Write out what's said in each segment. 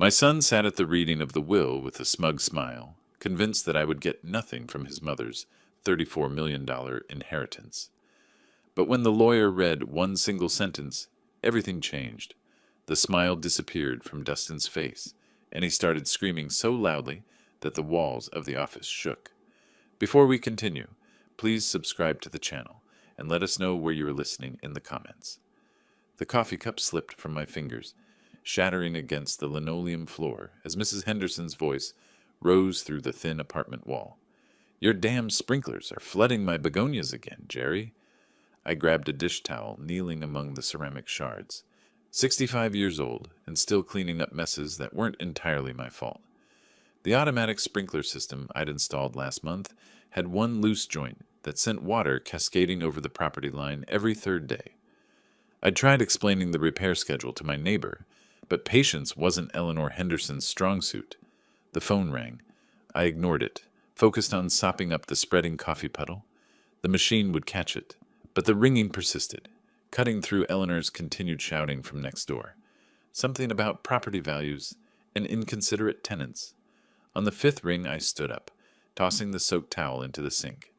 My son sat at the reading of the will with a smug smile, convinced that I would get nothing from his mother's $34 million inheritance. But when the lawyer read one single sentence, everything changed. The smile disappeared from Dustin's face, and he started screaming so loudly that the walls of the office shook. Before we continue, please subscribe to the channel and let us know where you are listening in the comments. The coffee cup slipped from my fingers, shattering against the linoleum floor as Mrs. Henderson's voice rose through the thin apartment wall. "Your damn sprinklers are flooding my begonias again, Jerry." I grabbed a dish towel, kneeling among the ceramic shards. 65 years old, and still cleaning up messes that weren't entirely my fault. The automatic sprinkler system I'd installed last month had one loose joint that sent water cascading over the property line every third day. I'd tried explaining the repair schedule to my neighbor, but patience wasn't Eleanor Henderson's strong suit. The phone rang. I ignored it, focused on sopping up the spreading coffee puddle. The machine would catch it, but the ringing persisted, cutting through Eleanor's continued shouting from next door. Something about property values and inconsiderate tenants. On the fifth ring, I stood up, tossing the soaked towel into the sink.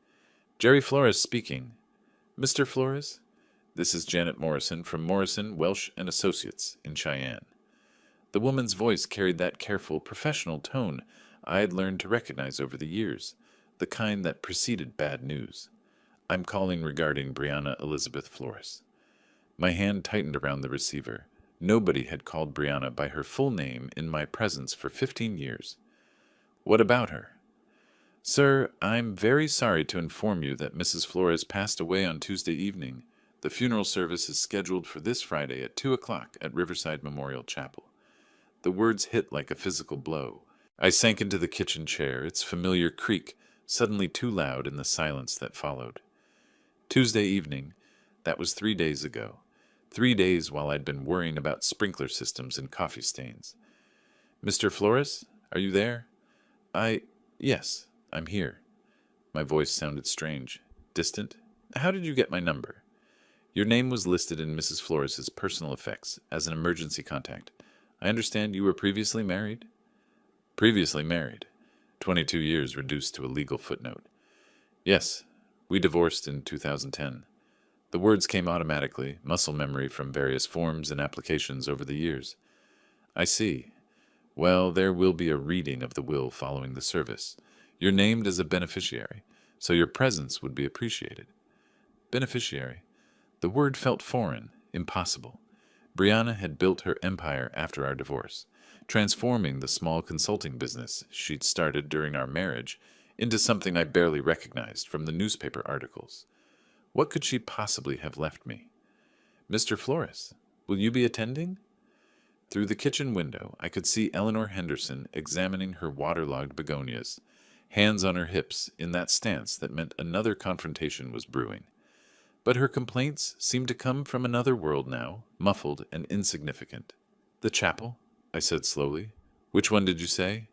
"Jerry Flores speaking." "Mr. Flores?" "This is Janet Morrison from Morrison, Welsh and Associates in Cheyenne." The woman's voice carried that careful, professional tone I had learned to recognize over the years, the kind that preceded bad news. "I'm calling regarding Brianna Elizabeth Flores." My hand tightened around the receiver. Nobody had called Brianna by her full name in my presence for 15 years. "What about her?" "Sir, I'm very sorry to inform you that Mrs. Flores passed away on Tuesday evening. The funeral service is scheduled for this Friday at 2 o'clock at Riverside Memorial Chapel." The words hit like a physical blow. I sank into the kitchen chair, its familiar creak suddenly too loud in the silence that followed. Tuesday evening, that was 3 days ago. 3 days while I'd been worrying about sprinkler systems and coffee stains. "Mr. Flores, are you there?" Yes, I'm here." My voice sounded strange, distant. "How did you get my number?" "Your name was listed in Mrs. Flores's personal effects as an emergency contact. I understand you were previously married?" "Previously married. 22 years reduced to a legal footnote." "Yes, we divorced in 2010. The words came automatically, muscle memory from various forms and applications over the years. "I see. Well, there will be a reading of the will following the service. You're named as a beneficiary, so your presence would be appreciated." Beneficiary. The word felt foreign, impossible. Brianna had built her empire after our divorce, transforming the small consulting business she'd started during our marriage into something I barely recognized from the newspaper articles. What could she possibly have left me? "Mr. Flores, will you be attending?" Through the kitchen window, I could see Eleanor Henderson examining her waterlogged begonias, hands on her hips in that stance that meant another confrontation was brewing. But her complaints seemed to come from another world now, muffled and insignificant. "The chapel?" I said slowly. "Which one did you say?"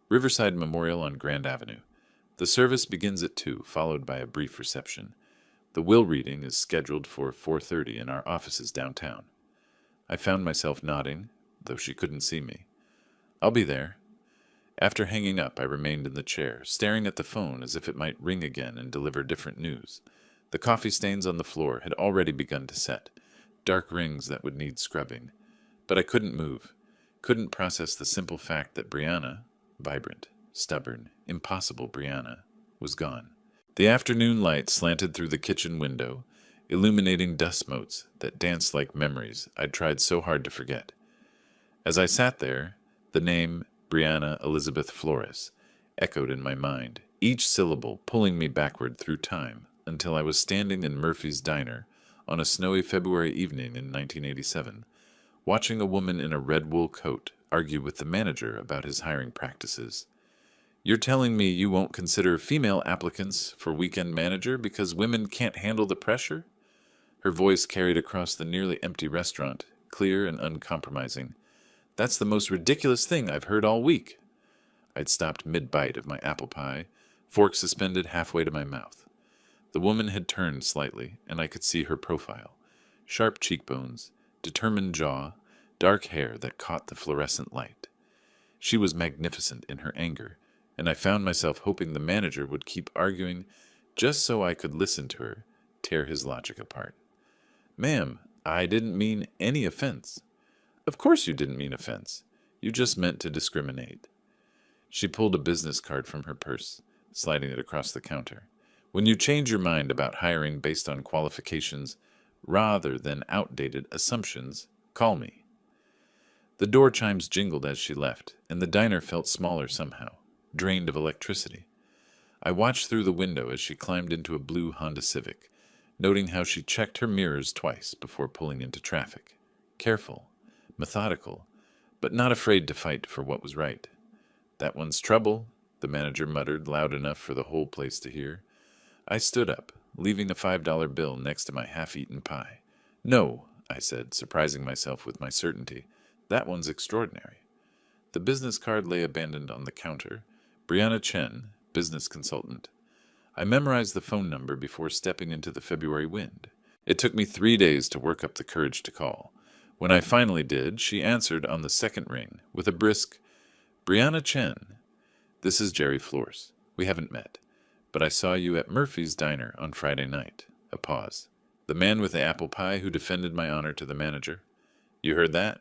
"Riverside Memorial on Grand Avenue. The service begins at 2, followed by a brief reception. The will reading is scheduled for 4:30 in our offices downtown." I found myself nodding, though she couldn't see me. "I'll be there." After hanging up, I remained in the chair, staring at the phone as if it might ring again and deliver different news. The coffee stains on the floor had already begun to set, dark rings that would need scrubbing. But I couldn't move, couldn't process the simple fact that Brianna, vibrant, stubborn, impossible Brianna, was gone. The afternoon light slanted through the kitchen window, illuminating dust motes that danced like memories I'd tried so hard to forget. As I sat there, the name Brianna Elizabeth Flores echoed in my mind, each syllable pulling me backward through time until I was standing in Murphy's Diner on a snowy February evening in 1987, watching a woman in a red wool coat argue with the manager about his hiring practices. "You're telling me you won't consider female applicants for weekend manager because women can't handle the pressure?" Her voice carried across the nearly empty restaurant, clear and uncompromising. "That's the most ridiculous thing I've heard all week." I'd stopped mid-bite of my apple pie, fork suspended halfway to my mouth. The woman had turned slightly, and I could see her profile. Sharp cheekbones, determined jaw, dark hair that caught the fluorescent light. She was magnificent in her anger, and I found myself hoping the manager would keep arguing just so I could listen to her tear his logic apart. "Ma'am, I didn't mean any offense." "Of course you didn't mean offense. You just meant to discriminate." She pulled a business card from her purse, sliding it across the counter. "When you change your mind about hiring based on qualifications rather than outdated assumptions, call me." The door chimes jingled as she left, and the diner felt smaller somehow, drained of electricity. I watched through the window as she climbed into a blue Honda Civic, noting how she checked her mirrors twice before pulling into traffic. Careful, methodical, but not afraid to fight for what was right. "That one's trouble," the manager muttered loud enough for the whole place to hear. I stood up, leaving a $5 bill next to my half-eaten pie. "No," I said, surprising myself with my certainty. "That one's extraordinary." The business card lay abandoned on the counter. Brianna Chen, business consultant. I memorized the phone number before stepping into the February wind. It took me 3 days to work up the courage to call. When I finally did, she answered on the second ring with a brisk, "Brianna Chen, this is Jerry Flores. We haven't met, but I saw you at Murphy's Diner on Friday night." A pause. "The man with the apple pie who defended my honor to the manager? You heard that?"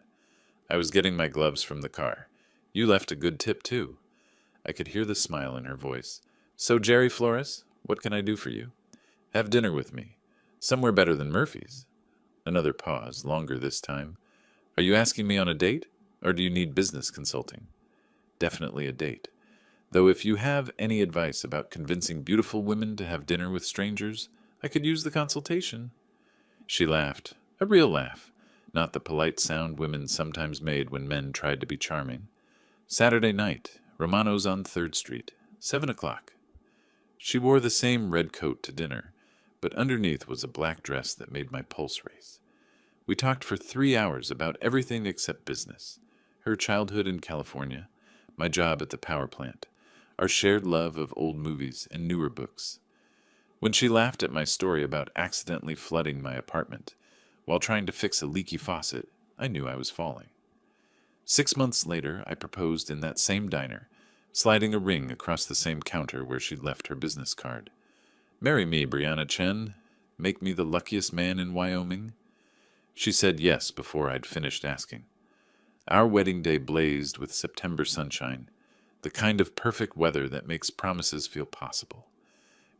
I was getting my gloves from the car. "You left a good tip, too." I could hear the smile in her voice. "So, Jerry Flores, what can I do for you?" "Have dinner with me. Somewhere better than Murphy's." Another pause, longer this time. "Are you asking me on a date, or do you need business consulting?" "Definitely a date. Though if you have any advice about convincing beautiful women to have dinner with strangers, I could use the consultation." She laughed, a real laugh, not the polite sound women sometimes made when men tried to be charming. "Saturday night, Romano's on 3rd Street, 7 o'clock. She wore the same red coat to dinner, but underneath was a black dress that made my pulse race. We talked for 3 hours about everything except business. Her childhood in California, my job at the power plant, our shared love of old movies and newer books. When she laughed at my story about accidentally flooding my apartment while trying to fix a leaky faucet, I knew I was falling. 6 months later, I proposed in that same diner, sliding a ring across the same counter where she'd left her business card. "Marry me, Brianna Chen. Make me the luckiest man in Wyoming." She said yes before I'd finished asking. Our wedding day blazed with September sunshine, the kind of perfect weather that makes promises feel possible.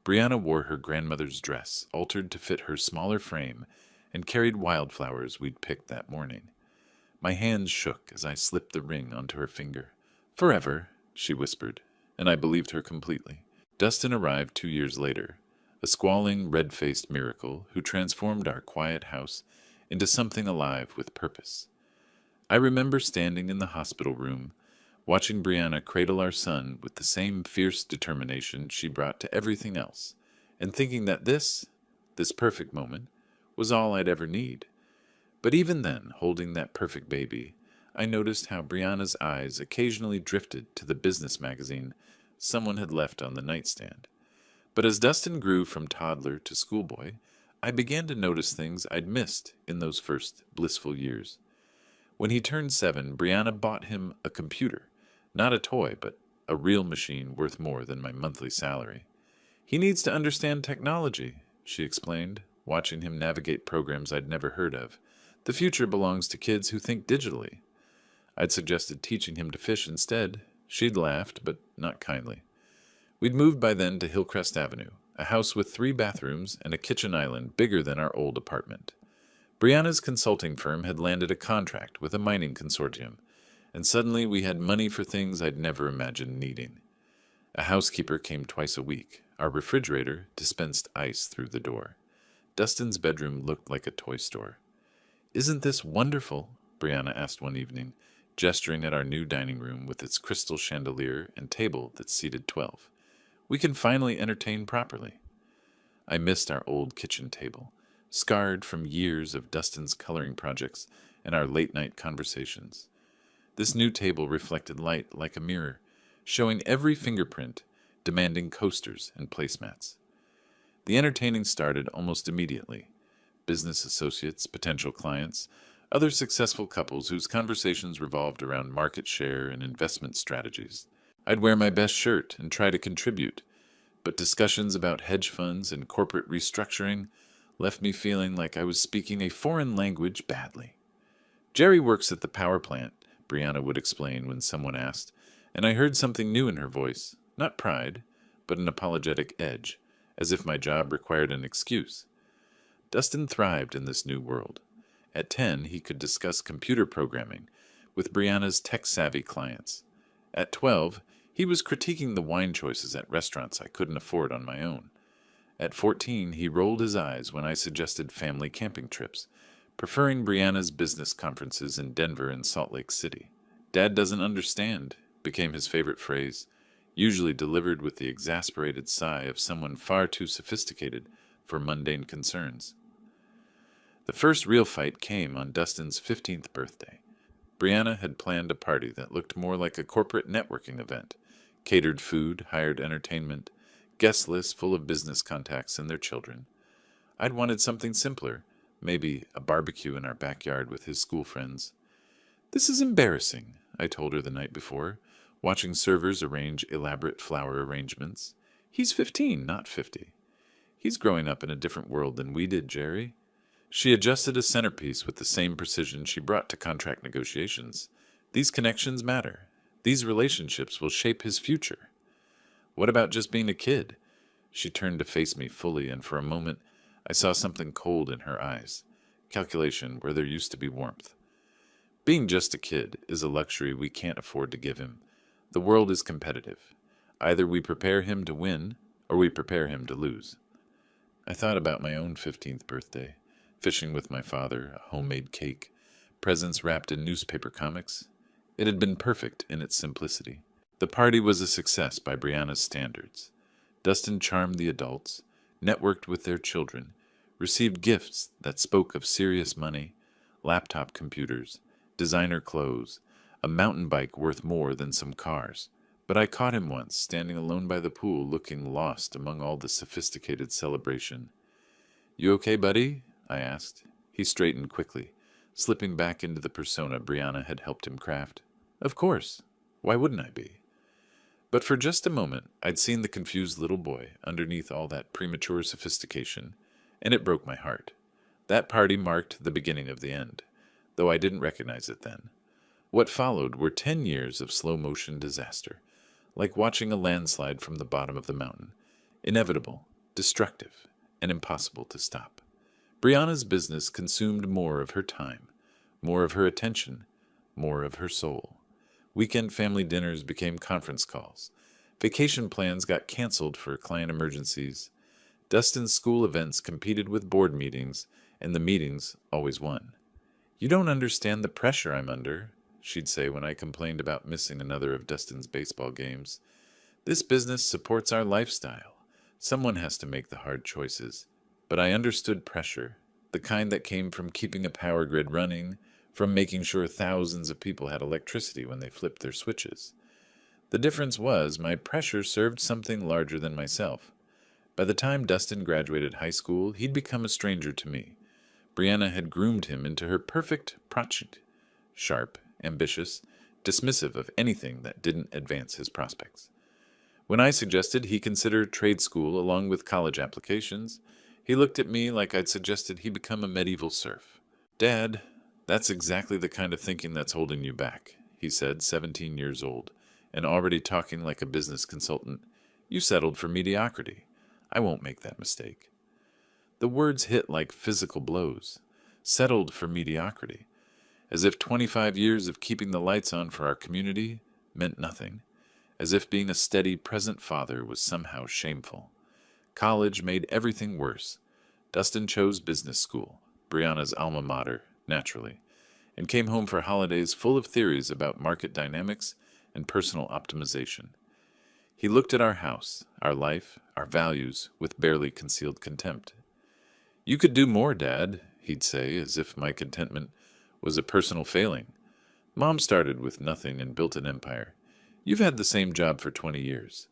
Brianna wore her grandmother's dress, altered to fit her smaller frame, and carried wildflowers we'd picked that morning. My hands shook as I slipped the ring onto her finger. "Forever," she whispered, and I believed her completely. Dustin arrived 2 years later, a squalling, red-faced miracle who transformed our quiet house into something alive with purpose. I remember standing in the hospital room, watching Brianna cradle our son with the same fierce determination she brought to everything else, and thinking that this perfect moment, was all I'd ever need. But even then, holding that perfect baby, I noticed how Brianna's eyes occasionally drifted to the business magazine someone had left on the nightstand. But as Dustin grew from toddler to schoolboy, I began to notice things I'd missed in those first blissful years. When he turned 7, Brianna bought him a computer, not a toy, but a real machine worth more than my monthly salary. "He needs to understand technology," she explained, watching him navigate programs I'd never heard of. "The future belongs to kids who think digitally." I'd suggested teaching him to fish instead. She'd laughed, but not kindly. We'd moved by then to Hillcrest Avenue, a house with 3 bathrooms and a kitchen island bigger than our old apartment. Brianna's consulting firm had landed a contract with a mining consortium, and suddenly we had money for things I'd never imagined needing. A housekeeper came twice a week. Our refrigerator dispensed ice through the door. Dustin's bedroom looked like a toy store. "Isn't this wonderful?" Brianna asked one evening, gesturing at our new dining room with its crystal chandelier and table that seated 12. "We can finally entertain properly." I missed our old kitchen table, scarred from years of Dustin's coloring projects and our late-night conversations. This new table reflected light like a mirror, showing every fingerprint, demanding coasters and placemats. The entertaining started almost immediately. Business associates, potential clients, Other successful couples whose conversations revolved around market share and investment strategies. I'd wear my best shirt and try to contribute, but discussions about hedge funds and corporate restructuring left me feeling like I was speaking a foreign language badly. Jerry works at the power plant, Brianna would explain when someone asked, and I heard something new in her voice, not pride, but an apologetic edge, as if my job required an excuse. Dustin thrived in this new world. At 10, he could discuss computer programming with Brianna's tech-savvy clients. At 12, he was critiquing the wine choices at restaurants I couldn't afford on my own. At 14, he rolled his eyes when I suggested family camping trips, preferring Brianna's business conferences in Denver and Salt Lake City. "Dad doesn't understand," became his favorite phrase, usually delivered with the exasperated sigh of someone far too sophisticated for mundane concerns. The first real fight came on Dustin's 15th birthday. Brianna had planned a party that looked more like a corporate networking event, catered food, hired entertainment, guest list full of business contacts and their children. I'd wanted something simpler, maybe a barbecue in our backyard with his school friends. "This is embarrassing," I told her the night before, watching servers arrange elaborate flower arrangements. "He's 15, not 50. He's growing up in a different world than we did, Jerry." She adjusted a centerpiece with the same precision she brought to contract negotiations. "These connections matter. These relationships will shape his future." "What about just being a kid?" She turned to face me fully, and for a moment I saw something cold in her eyes, calculation where there used to be warmth. "Being just a kid is a luxury we can't afford to give him. The world is competitive. Either we prepare him to win, or we prepare him to lose." I thought about my own 15th birthday. Fishing with my father, a homemade cake, presents wrapped in newspaper comics. It had been perfect in its simplicity. The party was a success by Brianna's standards. Dustin charmed the adults, networked with their children, received gifts that spoke of serious money, laptop computers, designer clothes, a mountain bike worth more than some cars. But I caught him once, standing alone by the pool, looking lost among all the sophisticated celebration. "You okay, buddy?" I asked. He straightened quickly, slipping back into the persona Brianna had helped him craft. "Of course. Why wouldn't I be?" But for just a moment, I'd seen the confused little boy underneath all that premature sophistication, and it broke my heart. That party marked the beginning of the end, though I didn't recognize it then. What followed were 10 years of slow-motion disaster, like watching a landslide from the bottom of the mountain, inevitable, destructive, and impossible to stop. Brianna's business consumed more of her time, more of her attention, more of her soul. Weekend family dinners became conference calls. Vacation plans got canceled for client emergencies. Dustin's school events competed with board meetings, and the meetings always won. "You don't understand the pressure I'm under," she'd say when I complained about missing another of Dustin's baseball games. "This business supports our lifestyle. Someone has to make the hard choices." But I understood pressure, the kind that came from keeping a power grid running, from making sure thousands of people had electricity when they flipped their switches. The difference was my pressure served something larger than myself. By the time Dustin graduated high school, he'd become a stranger to me. Brianna had groomed him into her perfect project, sharp, ambitious, dismissive of anything that didn't advance his prospects. When I suggested he consider trade school along with college applications, he looked at me like I'd suggested he become a medieval serf. "Dad, that's exactly the kind of thinking that's holding you back," he said, 17 years old, and already talking like a business consultant. "You settled for mediocrity. I won't make that mistake." The words hit like physical blows. Settled for mediocrity. As if 25 years of keeping the lights on for our community meant nothing. As if being a steady, present father was somehow shameful. College made everything worse. Dustin chose business school, Brianna's alma mater, naturally, and came home for holidays full of theories about market dynamics and personal optimization. He looked at our house, our life, our values, with barely concealed contempt. "You could do more, Dad," he'd say, as if my contentment was a personal failing. "Mom started with nothing and built an empire. You've had the same job for 20 years.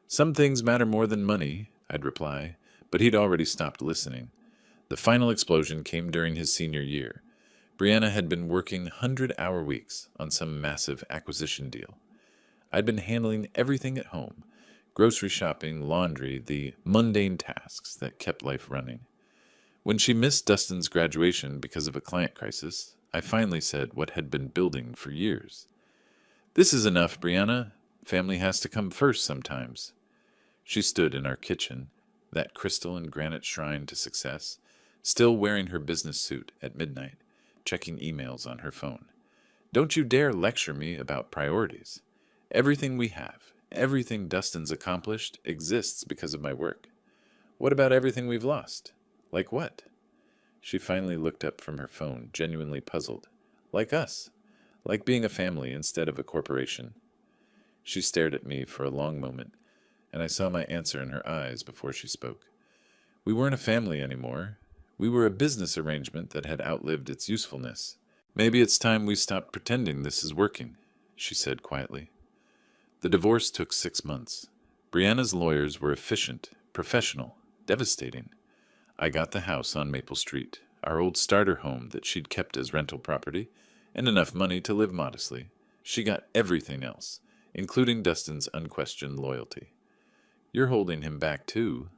"Some things matter more than money," I'd reply, but he'd already stopped listening. The final explosion came during his senior year. Brianna had been working 100-hour weeks on some massive acquisition deal. I'd been handling everything at home: grocery shopping, laundry, the mundane tasks that kept life running. When she missed Dustin's graduation because of a client crisis, I finally said what had been building for years. "This is enough, Brianna. Family has to come first sometimes." She stood in our kitchen, that crystal and granite shrine to success, still wearing her business suit at midnight, checking emails on her phone. "Don't you dare lecture me about priorities. Everything we have, everything Dustin's accomplished, exists because of my work. What about everything we've lost? Like what?" She finally looked up from her phone, genuinely puzzled. "Like us. Like being a family instead of a corporation." She stared at me for a long moment, and I saw my answer in her eyes before she spoke. "We weren't a family anymore. We were a business arrangement that had outlived its usefulness. Maybe it's time we stopped pretending this is working," she said quietly. The divorce took 6 months. Brianna's lawyers were efficient, professional, devastating. I got the house on Maple Street, our old starter home that she'd kept as rental property, and enough money to live modestly. She got everything else, including Dustin's unquestioned loyalty. "You're holding him back too,"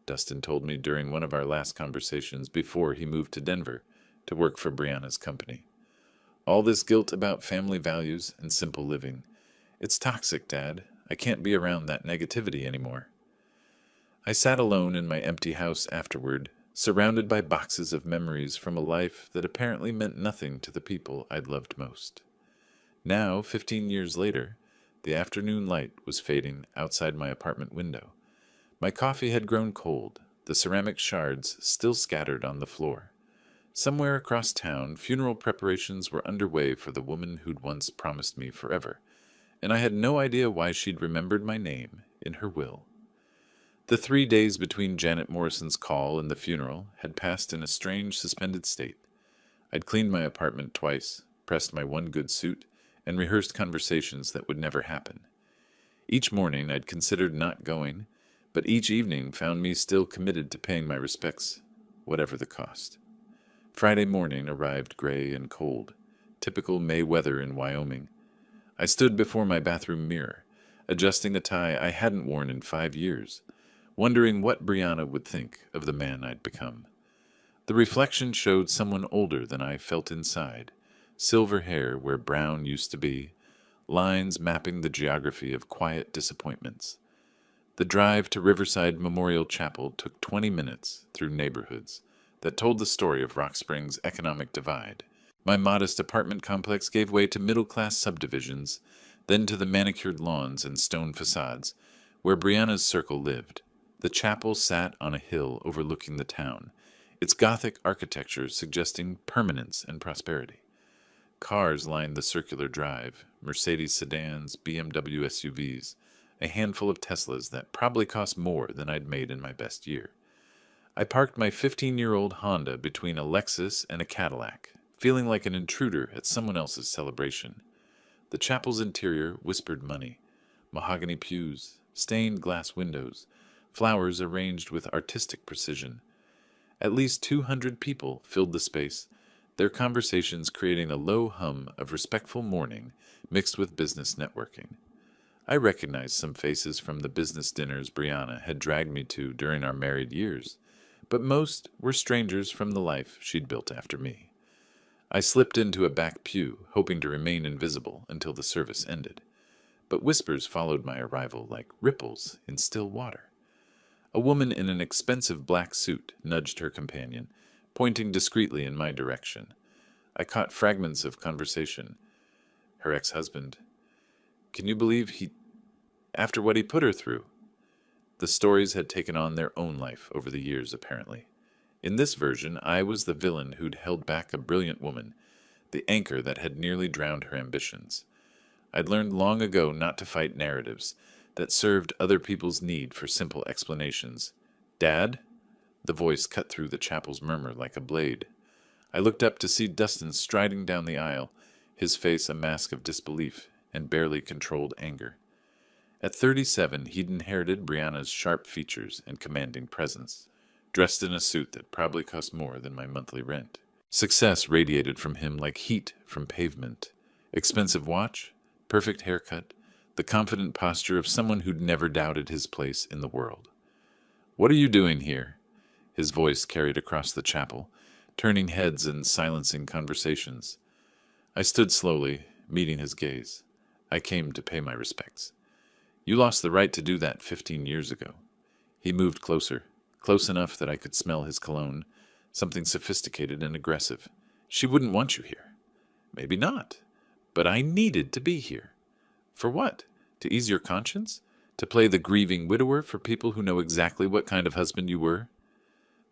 Dustin told me during one of our last conversations before he moved to Denver to work for Brianna's company. "All this guilt about family values and simple living. It's toxic, Dad. I can't be around that negativity anymore." I sat alone in my empty house afterward, surrounded by boxes of memories from a life that apparently meant nothing to the people I'd loved most. Now, 15 years later, the afternoon light was fading outside my apartment window. My coffee had grown cold, the ceramic shards still scattered on the floor. Somewhere across town, funeral preparations were underway for the woman who'd once promised me forever, and I had no idea why she'd remembered my name in her will. The 3 days between Janet Morrison's call and the funeral had passed in a strange, suspended state. I'd cleaned my apartment twice, pressed my one good suit, and rehearsed conversations that would never happen. Each morning I'd considered not going, but each evening found me still committed to paying my respects, whatever the cost. Friday morning arrived gray and cold, typical May weather in Wyoming. I stood before my bathroom mirror, adjusting a tie I hadn't worn in 5 years, wondering what Brianna would think of the man I'd become. The reflection showed someone older than I felt inside, silver hair where brown used to be, lines mapping the geography of quiet disappointments. The drive to Riverside Memorial Chapel took 20 minutes through neighborhoods that told the story of Rock Springs' economic divide. My modest apartment complex gave way to middle-class subdivisions, then to the manicured lawns and stone facades where Brianna's circle lived. The chapel sat on a hill overlooking the town, its Gothic architecture suggesting permanence and prosperity. Cars lined the circular drive, Mercedes sedans, BMW SUVs, a handful of Teslas that probably cost more than I'd made in my best year. I parked my 15-year-old Honda between a Lexus and a Cadillac, feeling like an intruder at someone else's celebration. The chapel's interior whispered money: mahogany pews, stained glass windows, flowers arranged with artistic precision. At least 200 people filled the space, their conversations creating a low hum of respectful mourning mixed with business networking. I recognized some faces from the business dinners Brianna had dragged me to during our married years, but most were strangers from the life she'd built after me. I slipped into a back pew, hoping to remain invisible until the service ended, but whispers followed my arrival like ripples in still water. A woman in an expensive black suit nudged her companion, pointing discreetly in my direction. I caught fragments of conversation. Her ex-husband. "Can you believe after what he put her through?" The stories had taken on their own life over the years, apparently. In this version, I was the villain who'd held back a brilliant woman, the anchor that had nearly drowned her ambitions. I'd learned long ago not to fight narratives that served other people's need for simple explanations. "Dad?" The voice cut through the chapel's murmur like a blade. I looked up to see Dustin striding down the aisle, his face a mask of disbelief and barely controlled anger. At 37, he'd inherited Brianna's sharp features and commanding presence, dressed in a suit that probably cost more than my monthly rent. Success radiated from him like heat from pavement. Expensive watch, perfect haircut, the confident posture of someone who'd never doubted his place in the world. "What are you doing here?" His voice carried across the chapel, turning heads and silencing conversations. I stood slowly, meeting his gaze. "I came to pay my respects." "You lost the right to do that 15 years ago." He moved closer, close enough that I could smell his cologne, something sophisticated and aggressive. "She wouldn't want you here." "Maybe not. But I needed to be here." "For what? To ease your conscience? To play the grieving widower for people who know exactly what kind of husband you were?"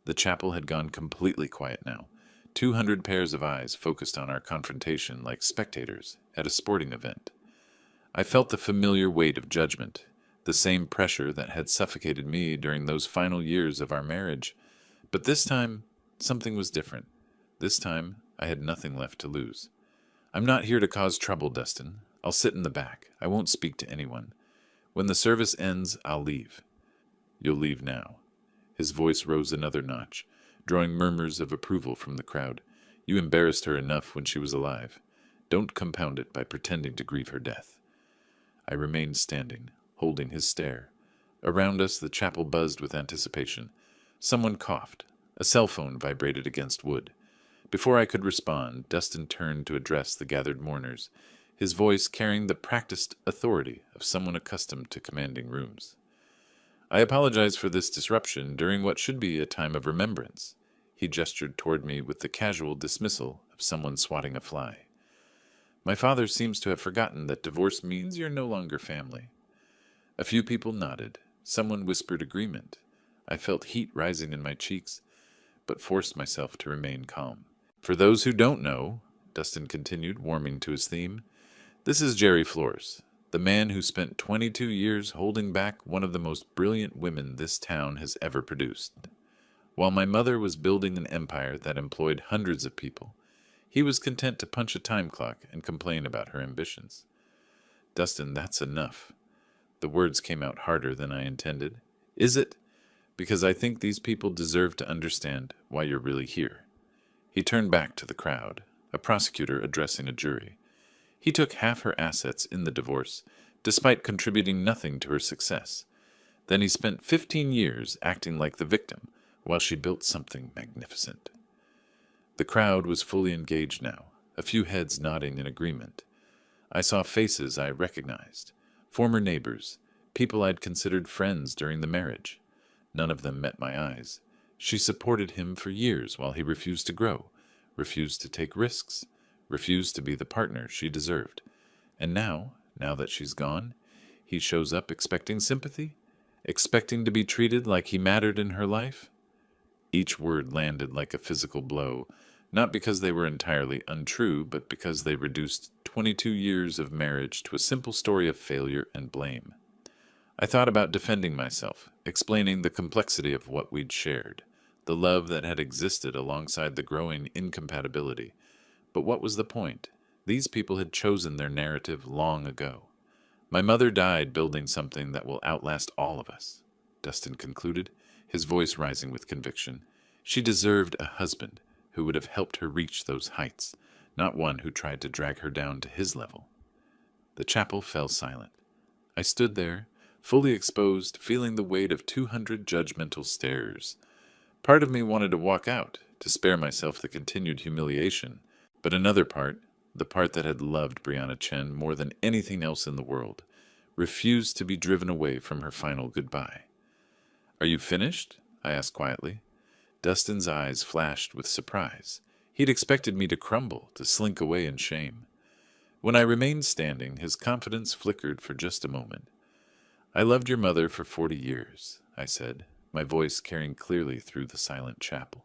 The chapel had gone completely quiet now. 200 pairs of eyes focused on our confrontation like spectators at a sporting event. I felt the familiar weight of judgment, the same pressure that had suffocated me during those final years of our marriage. But this time, something was different. This time, I had nothing left to lose. "I'm not here to cause trouble, Dustin. I'll sit in the back. I won't speak to anyone. When the service ends, I'll leave." "You'll leave now." His voice rose another notch, drawing murmurs of approval from the crowd. "You embarrassed her enough when she was alive. Don't compound it by pretending to grieve her death." I remained standing, holding his stare. Around us, the chapel buzzed with anticipation. Someone coughed. A cell phone vibrated against wood. Before I could respond, Dustin turned to address the gathered mourners, his voice carrying the practiced authority of someone accustomed to commanding rooms. "I apologize for this disruption during what should be a time of remembrance." He gestured toward me with the casual dismissal of someone swatting a fly. "My father seems to have forgotten that divorce means you're no longer family." A few people nodded. Someone whispered agreement. I felt heat rising in my cheeks, but forced myself to remain calm. "For those who don't know," Dustin continued, warming to his theme, "this is Jerry Flores, the man who spent 22 years holding back one of the most brilliant women this town has ever produced. While my mother was building an empire that employed hundreds of people, he was content to punch a time clock and complain about her ambitions." "Dustin, that's enough." The words came out harder than I intended. "Is it? Because I think these people deserve to understand why you're really here." He turned back to the crowd, a prosecutor addressing a jury. "He took half her assets in the divorce, despite contributing nothing to her success. Then he spent 15 years acting like the victim, while she built something magnificent." The crowd was fully engaged now, a few heads nodding in agreement. I saw faces I recognized, former neighbors, people I'd considered friends during the marriage. None of them met my eyes. She supported him for years while he refused to grow, refused to take risks, refused to be the partner she deserved. And now that she's gone, he shows up expecting sympathy, expecting to be treated like he mattered in her life. Each word landed like a physical blow, not because they were entirely untrue, but because they reduced 22 years of marriage to a simple story of failure and blame. I thought about defending myself, explaining the complexity of what we'd shared, the love that had existed alongside the growing incompatibility. But what was the point? These people had chosen their narrative long ago. "My mother died building something that will outlast all of us," Dustin concluded, his voice rising with conviction. "She deserved a husband who would have helped her reach those heights, not one who tried to drag her down to his level." The chapel fell silent. I stood there, fully exposed, feeling the weight of 200 judgmental stares. Part of me wanted to walk out, to spare myself the continued humiliation, but another part, the part that had loved Brianna Chen more than anything else in the world, refused to be driven away from her final goodbye. "Are you finished?" I asked quietly. Dustin's eyes flashed with surprise. He'd expected me to crumble, to slink away in shame. When I remained standing, his confidence flickered for just a moment. "I loved your mother for 40 years, I said, my voice carrying clearly through the silent chapel.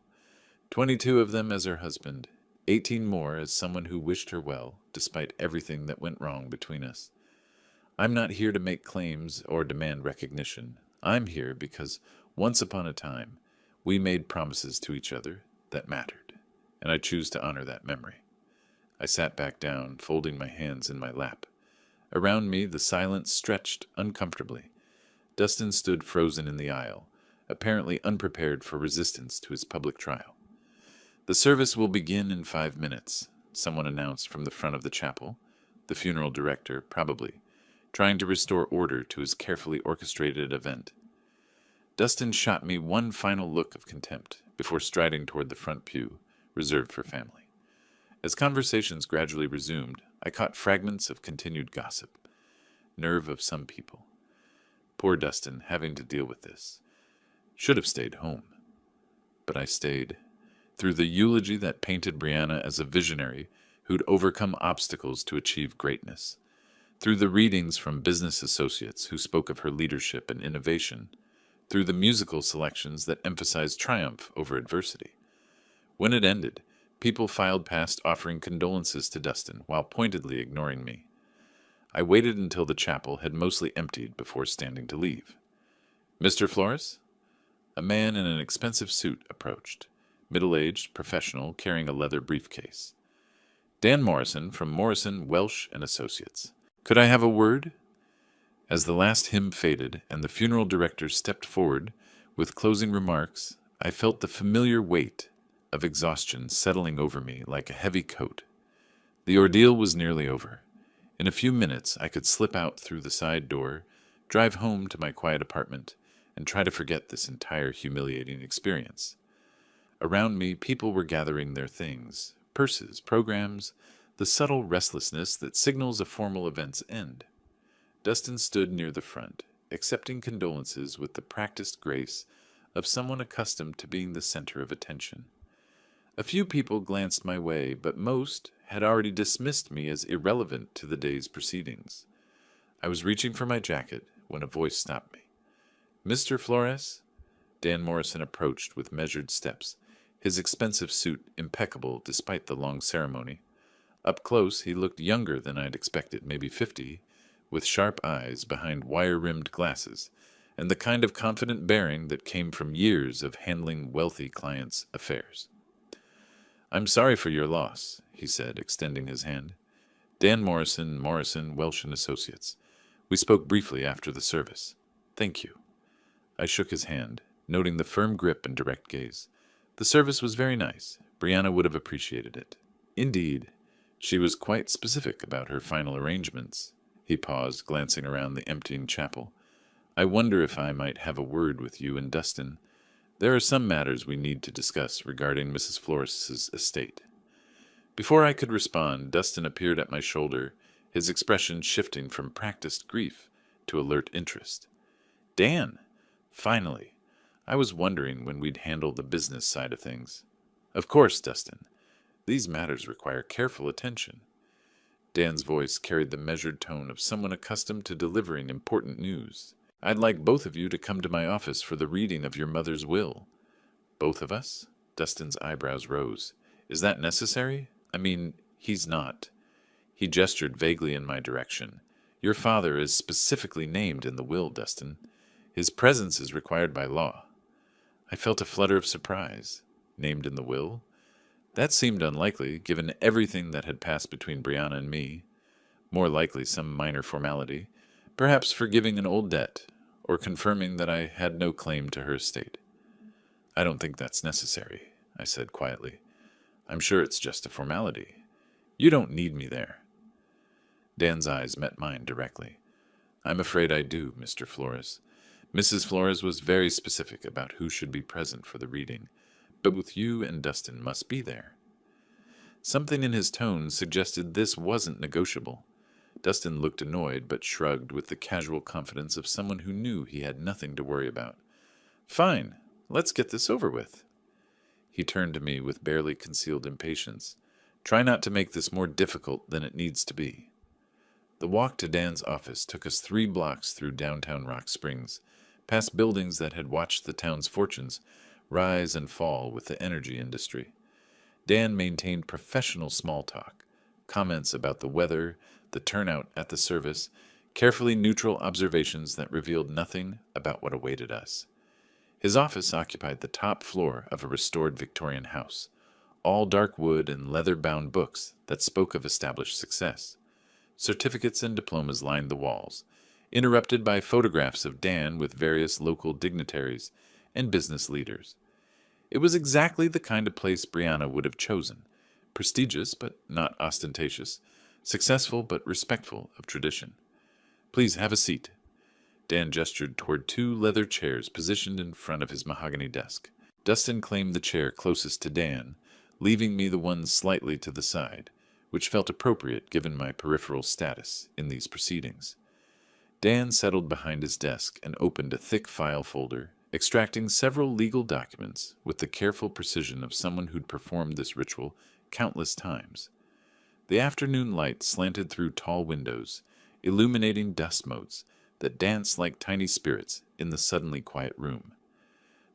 22 of them as her husband, 18 more as someone who wished her well, despite everything that went wrong between us. I'm not here to make claims or demand recognition. I'm here because, once upon a time, we made promises to each other that mattered, and I choose to honor that memory." I sat back down, folding my hands in my lap. Around me, the silence stretched uncomfortably. Dustin stood frozen in the aisle, apparently unprepared for resistance to his public trial. The service will begin in 5 minutes, someone announced from the front of the chapel, the funeral director, probably, trying to restore order to his carefully orchestrated event. Dustin shot me one final look of contempt before striding toward the front pew, reserved for family. As conversations gradually resumed, I caught fragments of continued gossip. Nerve of some people. Poor Dustin having to deal with this. Should have stayed home. But I stayed. Through the eulogy that painted Brianna as a visionary who'd overcome obstacles to achieve greatness. Through the readings from business associates who spoke of her leadership and innovation. Through the musical selections that emphasized triumph over adversity. When it ended, people filed past offering condolences to Dustin while pointedly ignoring me. I waited until the chapel had mostly emptied before standing to leave. "Mr. Flores?" A man in an expensive suit approached, middle-aged, professional, carrying a leather briefcase. "Dan Morrison from Morrison, Welsh and Associates. Could I have a word?" As the last hymn faded and the funeral director stepped forward with closing remarks, I felt the familiar weight of exhaustion settling over me like a heavy coat. The ordeal was nearly over. In a few minutes I could slip out through the side door, drive home to my quiet apartment, and try to forget this entire humiliating experience. Around me, people were gathering their things, purses, programs, the subtle restlessness that signals a formal event's end. Dustin stood near the front, accepting condolences with the practiced grace of someone accustomed to being the center of attention. A few people glanced my way, but most had already dismissed me as irrelevant to the day's proceedings. I was reaching for my jacket when a voice stopped me. "Mr. Flores?" Dan Morrison approached with measured steps, his expensive suit impeccable despite the long ceremony. Up close, he looked younger than I'd expected, maybe 50, with sharp eyes behind wire-rimmed glasses, and the kind of confident bearing that came from years of handling wealthy clients' affairs. "I'm sorry for your loss," he said, extending his hand. "Dan Morrison, Morrison, Welsh and Associates. We spoke briefly after the service. Thank you." I shook his hand, noting the firm grip and direct gaze. "The service was very nice. Brianna would have appreciated it." "Indeed. She was quite specific about her final arrangements." He paused, glancing around the emptying chapel. "I wonder if I might have a word with you and Dustin. There are some matters we need to discuss regarding Mrs. Flores's estate." Before I could respond, Dustin appeared at my shoulder, his expression shifting from practiced grief to alert interest. "Dan! Finally! I was wondering when we'd handle the business side of things." "Of course, Dustin. These matters require careful attention." Dan's voice carried the measured tone of someone accustomed to delivering important news. "I'd like both of you to come to my office for the reading of your mother's will." "Both of us?" Dustin's eyebrows rose. "Is that necessary? I mean, he's not." He gestured vaguely in my direction. "Your father is specifically named in the will, Dustin. His presence is required by law." I felt a flutter of surprise. Named in the will? That seemed unlikely, given everything that had passed between Brianna and me. More likely some minor formality, perhaps forgiving an old debt, or confirming that I had no claim to her estate. "I don't think that's necessary," I said quietly. "I'm sure it's just a formality. You don't need me there." Dan's eyes met mine directly. "I'm afraid I do, Mr. Flores. Mrs. Flores was very specific about who should be present for the reading, but both you and Dustin must be there." Something in his tone suggested this wasn't negotiable. Dustin looked annoyed, but shrugged with the casual confidence of someone who knew he had nothing to worry about. "Fine, let's get this over with." He turned to me with barely concealed impatience. "Try not to make this more difficult than it needs to be." The walk to Dan's office took us 3 blocks through downtown Rock Springs, past buildings that had watched the town's fortunes rise and fall with the energy industry. Dan maintained professional small talk, comments about the weather, the turnout at the service, carefully neutral observations that revealed nothing about what awaited us. His office occupied the top floor of a restored Victorian house, all dark wood and leather-bound books that spoke of established success. Certificates and diplomas lined the walls, interrupted by photographs of Dan with various local dignitaries and business leaders. It was exactly the kind of place Brianna would have chosen. Prestigious, but not ostentatious. Successful, but respectful of tradition. Please have a seat. Dan gestured toward two leather chairs positioned in front of his mahogany desk. Dustin claimed the chair closest to Dan, leaving me the one slightly to the side, which felt appropriate given my peripheral status in these proceedings. Dan settled behind his desk and opened a thick file folder, extracting several legal documents with the careful precision of someone who'd performed this ritual countless times. The afternoon light slanted through tall windows, illuminating dust motes that danced like tiny spirits in the suddenly quiet room.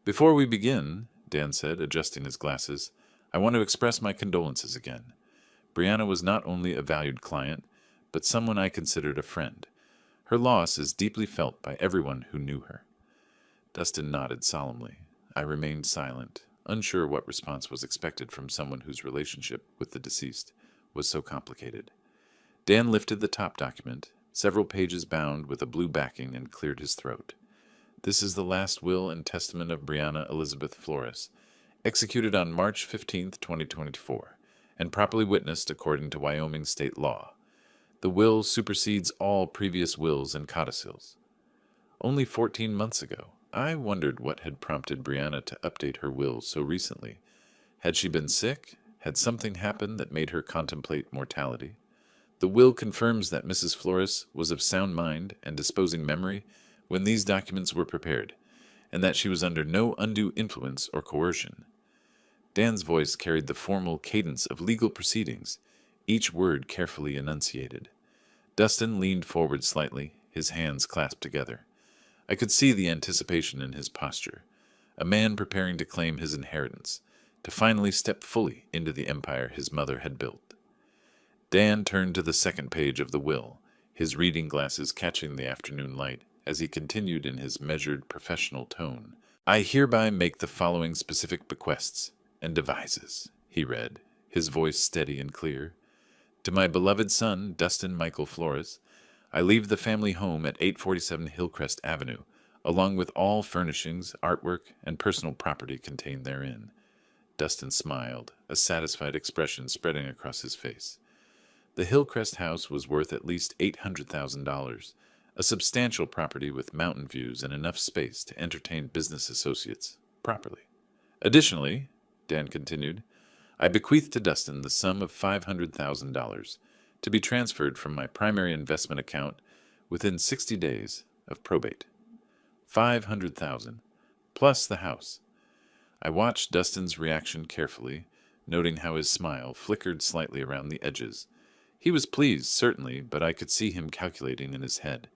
Before we begin, Dan said, adjusting his glasses, I want to express my condolences again. Brianna was not only a valued client, but someone I considered a friend. Her loss is deeply felt by everyone who knew her. Dustin nodded solemnly. I remained silent, unsure what response was expected from someone whose relationship with the deceased was so complicated. Dan lifted the top document, several pages bound with a blue backing, and cleared his throat. This is the last will and testament of Brianna Elizabeth Flores, executed on March 15, 2024, and properly witnessed according to Wyoming state law. The will supersedes all previous wills and codicils. Only 14 months ago, I wondered what had prompted Brianna to update her will so recently. Had she been sick? Had something happened that made her contemplate mortality? The will confirms that Mrs. Flores was of sound mind and disposing memory when these documents were prepared, and that she was under no undue influence or coercion. Dan's voice carried the formal cadence of legal proceedings, each word carefully enunciated. Dustin leaned forward slightly, his hands clasped together. I could see the anticipation in his posture, a man preparing to claim his inheritance, to finally step fully into the empire his mother had built. Dan turned to the second page of the will, his reading glasses catching the afternoon light, as he continued in his measured, professional tone. I hereby make the following specific bequests and devises, he read, his voice steady and clear. To my beloved son, Dustin Michael Flores, I leave the family home at 847 Hillcrest Avenue, along with all furnishings, artwork, and personal property contained therein. Dustin smiled, a satisfied expression spreading across his face. The Hillcrest house was worth at least $800,000, a substantial property with mountain views and enough space to entertain business associates properly. Additionally, Dan continued, I bequeath to Dustin the sum of $500,000 to be transferred from my primary investment account within 60 days of probate. $500,000, plus the house. I watched Dustin's reaction carefully, noting how his smile flickered slightly around the edges. He was pleased, certainly, but I could see him calculating in his head.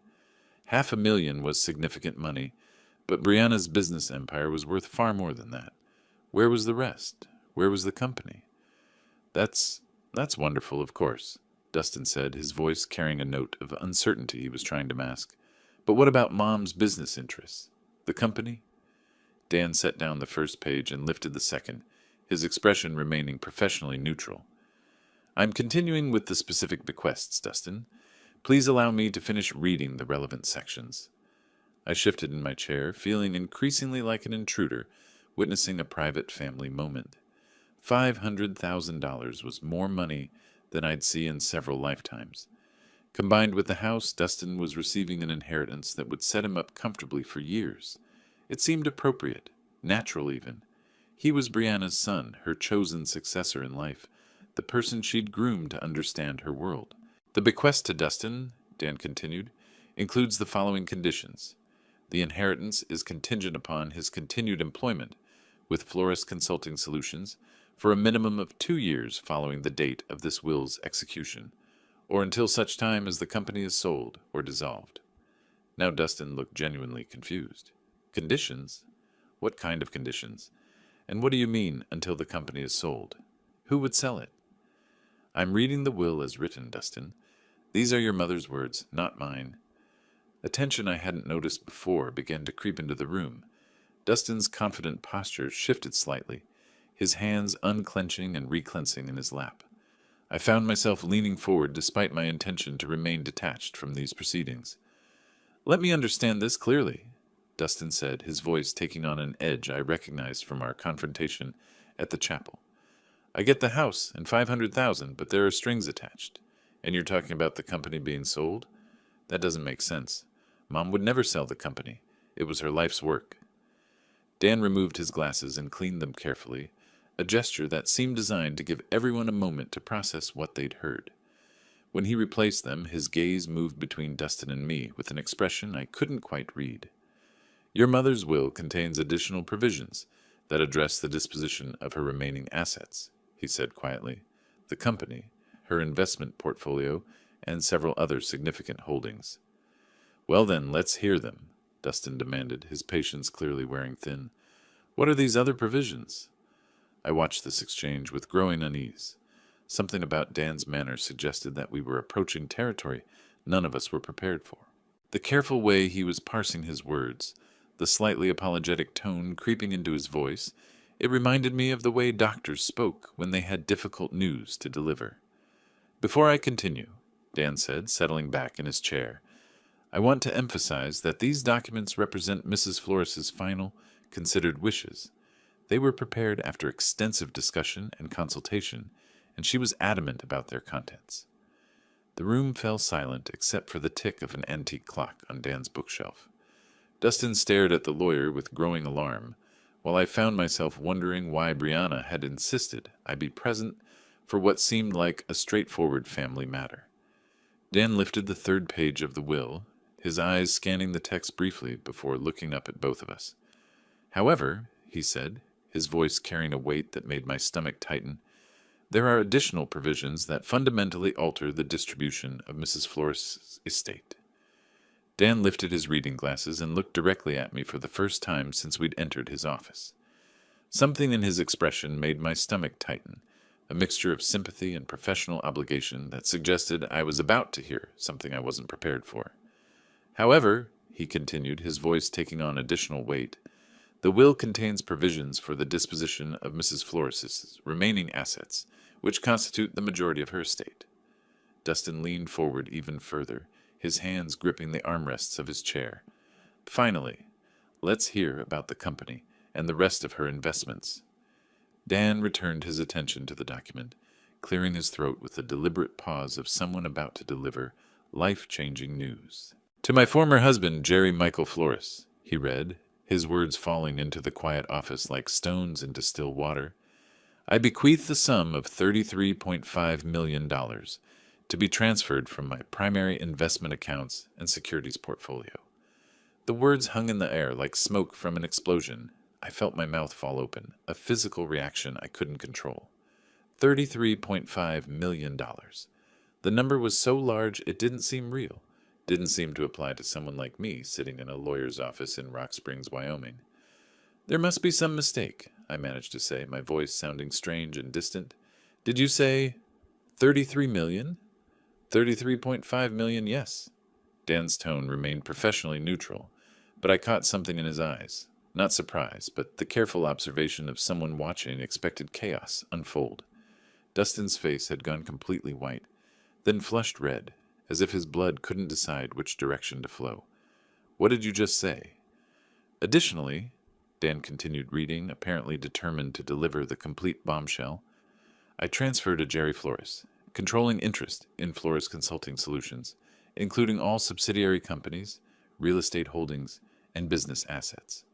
$500,000 was significant money, but Brianna's business empire was worth far more than that. Where was the rest? Where was the company? That's wonderful, of course, Dustin said, his voice carrying a note of uncertainty he was trying to mask. But what about Mom's business interests? The company? Dan set down the first page and lifted the second, his expression remaining professionally neutral. I'm continuing with the specific bequests, Dustin. Please allow me to finish reading the relevant sections. I shifted in my chair, feeling increasingly like an intruder, witnessing a private family moment. $500,000 was more money than I'd see in several lifetimes. Combined with the house, Dustin was receiving an inheritance that would set him up comfortably for years. It seemed appropriate, natural even. He was Brianna's son, her chosen successor in life, the person she'd groomed to understand her world. The bequest to Dustin, Dan continued, includes the following conditions. The inheritance is contingent upon his continued employment with Flores Consulting Solutions for a minimum of 2 years following the date of this will's execution, or until such time as the company is sold or dissolved. Now Dustin looked genuinely confused. Conditions? What kind of conditions? And what do you mean, until the company is sold? Who would sell it? I'm reading the will as written, Dustin. These are your mother's words, not mine. A tension I hadn't noticed before began to creep into the room. Dustin's confident posture shifted slightly, his hands unclenching and reclencing in his lap. I found myself leaning forward despite my intention to remain detached from these proceedings. Let me understand this clearly. Dustin said, his voice taking on an edge I recognized from our confrontation at the chapel. I get the house and 500,000, but there are strings attached. And you're talking about the company being sold? That doesn't make sense. Mom would never sell the company. It was her life's work. Dan removed his glasses and cleaned them carefully, a gesture that seemed designed to give everyone a moment to process what they'd heard. When he replaced them, his gaze moved between Dustin and me with an expression I couldn't quite read. Your mother's will contains additional provisions that address the disposition of her remaining assets, he said quietly. The company, her investment portfolio, and several other significant holdings. Well then, let's hear them, Dustin demanded, his patience clearly wearing thin. What are these other provisions? I watched this exchange with growing unease. Something about Dan's manner suggested that we were approaching territory none of us were prepared for. The careful way he was parsing his words, the slightly apologetic tone creeping into his voice, it reminded me of the way doctors spoke when they had difficult news to deliver. Before I continue, Dan said, settling back in his chair, I want to emphasize that these documents represent Mrs. Flores's final, considered wishes. They were prepared after extensive discussion and consultation, and she was adamant about their contents. The room fell silent except for the tick of an antique clock on Dan's bookshelf. Dustin stared at the lawyer with growing alarm, while I found myself wondering why Brianna had insisted I be present for what seemed like a straightforward family matter. Dan lifted the third page of the will, his eyes scanning the text briefly before looking up at both of us. However, he said, his voice carrying a weight that made my stomach tighten, there are additional provisions that fundamentally alter the distribution of Mrs. Flores's estate. Dan lifted his reading glasses and looked directly at me for the first time since we'd entered his office. Something in his expression made my stomach tighten, a mixture of sympathy and professional obligation that suggested I was about to hear something I wasn't prepared for. However, he continued, his voice taking on additional weight, the will contains provisions for the disposition of Mrs. Flores's remaining assets, which constitute the majority of her estate. Dustin leaned forward even further, his hands gripping the armrests of his chair. Finally, let's hear about the company and the rest of her investments. Dan returned his attention to the document, clearing his throat with the deliberate pause of someone about to deliver life-changing news. To my former husband, Jerry Michael Flores, he read, his words falling into the quiet office like stones into still water, I bequeath the sum of $33.5 million to be transferred from my primary investment accounts and securities portfolio. The words hung in the air like smoke from an explosion. I felt my mouth fall open, a physical reaction I couldn't control. $33.5 million. The number was so large it didn't seem real. Didn't seem to apply to someone like me sitting in a lawyer's office in Rock Springs, Wyoming. There must be some mistake, I managed to say, my voice sounding strange and distant. Did you say 33 million? 33.5 million, yes. Dan's tone remained professionally neutral, but I caught something in his eyes. Not surprise, but the careful observation of someone watching expected chaos unfold. Dustin's face had gone completely white, then flushed red, as if his blood couldn't decide which direction to flow. What did you just say? Additionally, Dan continued reading, apparently determined to deliver the complete bombshell, I transferred to Jerry Flores, controlling interest in Flores Consulting Solutions, including all subsidiary companies, real estate holdings, and business assets.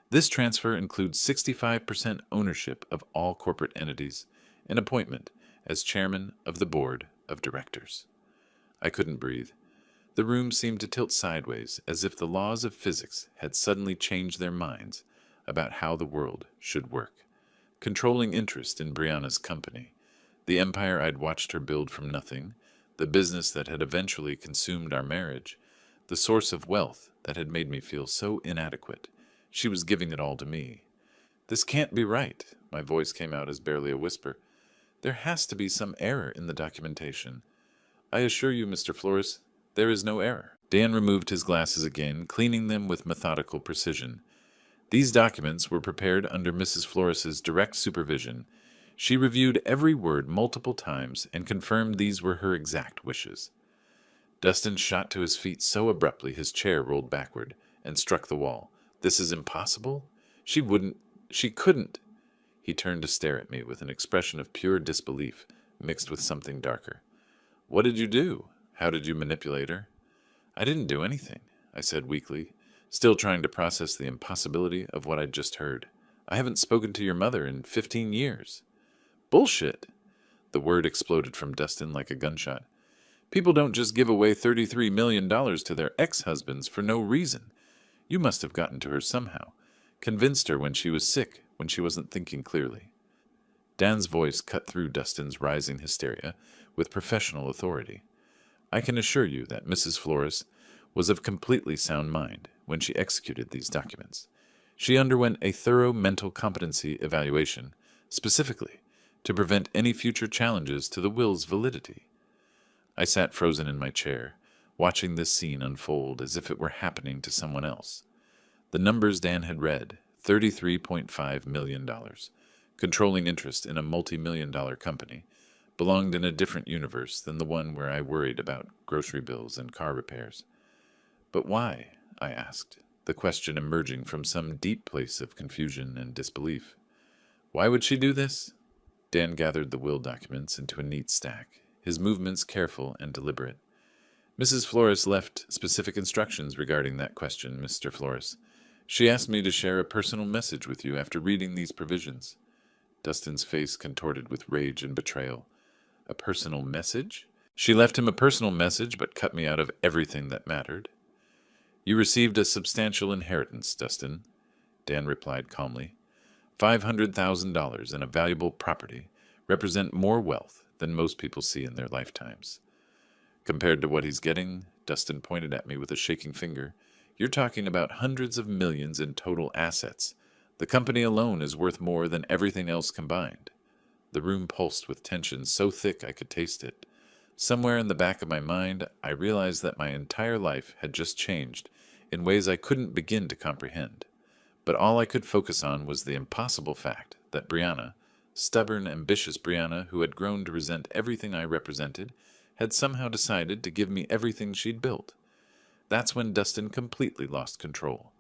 This transfer includes 65% ownership of all corporate entities and appointment as chairman of the board of directors. I couldn't breathe. The room seemed to tilt sideways, as if the laws of physics had suddenly changed their minds about how the world should work. Controlling interest in Brianna's company, the empire I'd watched her build from nothing, the business that had eventually consumed our marriage, the source of wealth that had made me feel so inadequate. She was giving it all to me. This can't be right. My voice came out as barely a whisper. There has to be some error in the documentation. I assure you, Mr. Flores, there is no error. Dan removed his glasses again, cleaning them with methodical precision. These documents were prepared under Mrs. Flores's direct supervision. She reviewed every word multiple times and confirmed these were her exact wishes. Dustin shot to his feet so abruptly his chair rolled backward, and struck the wall. This is impossible? She wouldn't. She couldn't. He turned to stare at me with an expression of pure disbelief, mixed with something darker. What did you do? How did you manipulate her? I didn't do anything, I said weakly, still trying to process the impossibility of what I'd just heard. I haven't spoken to your mother in 15 years. Bullshit! The word exploded from Dustin like a gunshot. People don't just give away $33 million to their ex-husbands for no reason. You must have gotten to her somehow. Convinced her when she was sick, when she wasn't thinking clearly. Dan's voice cut through Dustin's rising hysteria with professional authority. I can assure you that Mrs. Flores was of completely sound mind when she executed these documents. She underwent a thorough mental competency evaluation, specifically to prevent any future challenges to the will's validity. I sat frozen in my chair, watching this scene unfold as if it were happening to someone else. The numbers Dan had read, $33.5 million, controlling interest in a multi-million-dollar company, belonged in a different universe than the one where I worried about grocery bills and car repairs. But why? I asked, the question emerging from some deep place of confusion and disbelief. Why would she do this? Dan gathered the will documents into a neat stack, his movements careful and deliberate. Mrs. Flores left specific instructions regarding that question, Mr. Flores. She asked me to share a personal message with you after reading these provisions. Dustin's face contorted with rage and betrayal. A personal message? She left him a personal message, but cut me out of everything that mattered. You received a substantial inheritance, Dustin, Dan replied calmly. $500,000 in a valuable property represent more wealth than most people see in their lifetimes. Compared to what he's getting, Dustin pointed at me with a shaking finger, you're talking about hundreds of millions in total assets. The company alone is worth more than everything else combined. The room pulsed with tension so thick I could taste it. Somewhere in the back of my mind, I realized that my entire life had just changed in ways I couldn't begin to comprehend. But all I could focus on was the impossible fact that Brianna, stubborn, ambitious Brianna who had grown to resent everything I represented, had somehow decided to give me everything she'd built. That's when Dustin completely lost control.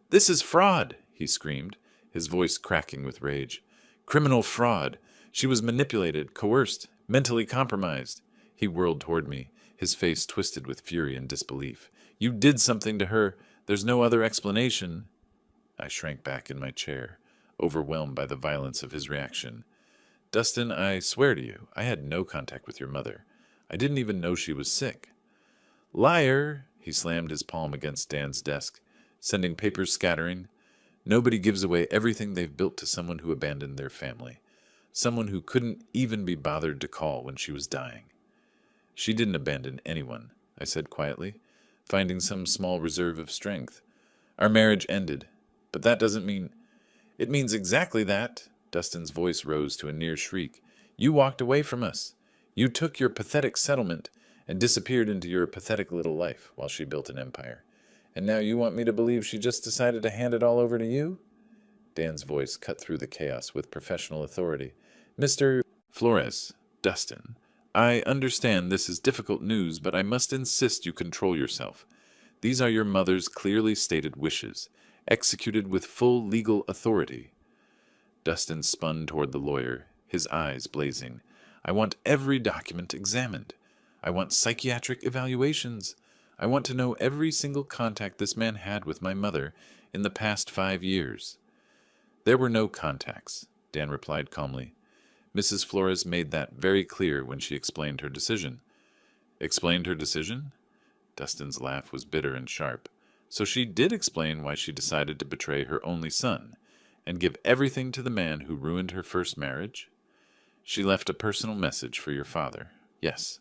"This is fraud!" he screamed, his voice cracking with rage. "Criminal fraud! She was manipulated, coerced, mentally compromised." He whirled toward me, his face twisted with fury and disbelief. "You did something to her. There's no other explanation." I shrank back in my chair, overwhelmed by the violence of his reaction. "Dustin, I swear to you, I had no contact with your mother. I didn't even know she was sick." "Liar!" He slammed his palm against Dan's desk, sending papers scattering. "Nobody gives away everything they've built to someone who abandoned their family. Someone who couldn't even be bothered to call when she was dying." "She didn't abandon anyone," I said quietly, finding some small reserve of strength. "Our marriage ended, but that doesn't mean—" "It means exactly that." Dustin's voice rose to a near shriek. "You walked away from us. You took your pathetic settlement and disappeared into your pathetic little life while she built an empire. And now you want me to believe she just decided to hand it all over to you?" Dan's voice cut through the chaos with professional authority. "Mr. Flores, Dustin, I understand this is difficult news, but I must insist you control yourself. These are your mother's clearly stated wishes, executed with full legal authority." Dustin spun toward the lawyer, his eyes blazing. "I want every document examined. I want psychiatric evaluations. I want to know every single contact this man had with my mother in the past 5 years." "There were no contacts," Dan replied calmly. "Mrs. Flores made that very clear when she explained her decision." "Explained her decision?" Dustin's laugh was bitter and sharp. "So she did explain why she decided to betray her only son and give everything to the man who ruined her first marriage?" "She left a personal message for your father, yes."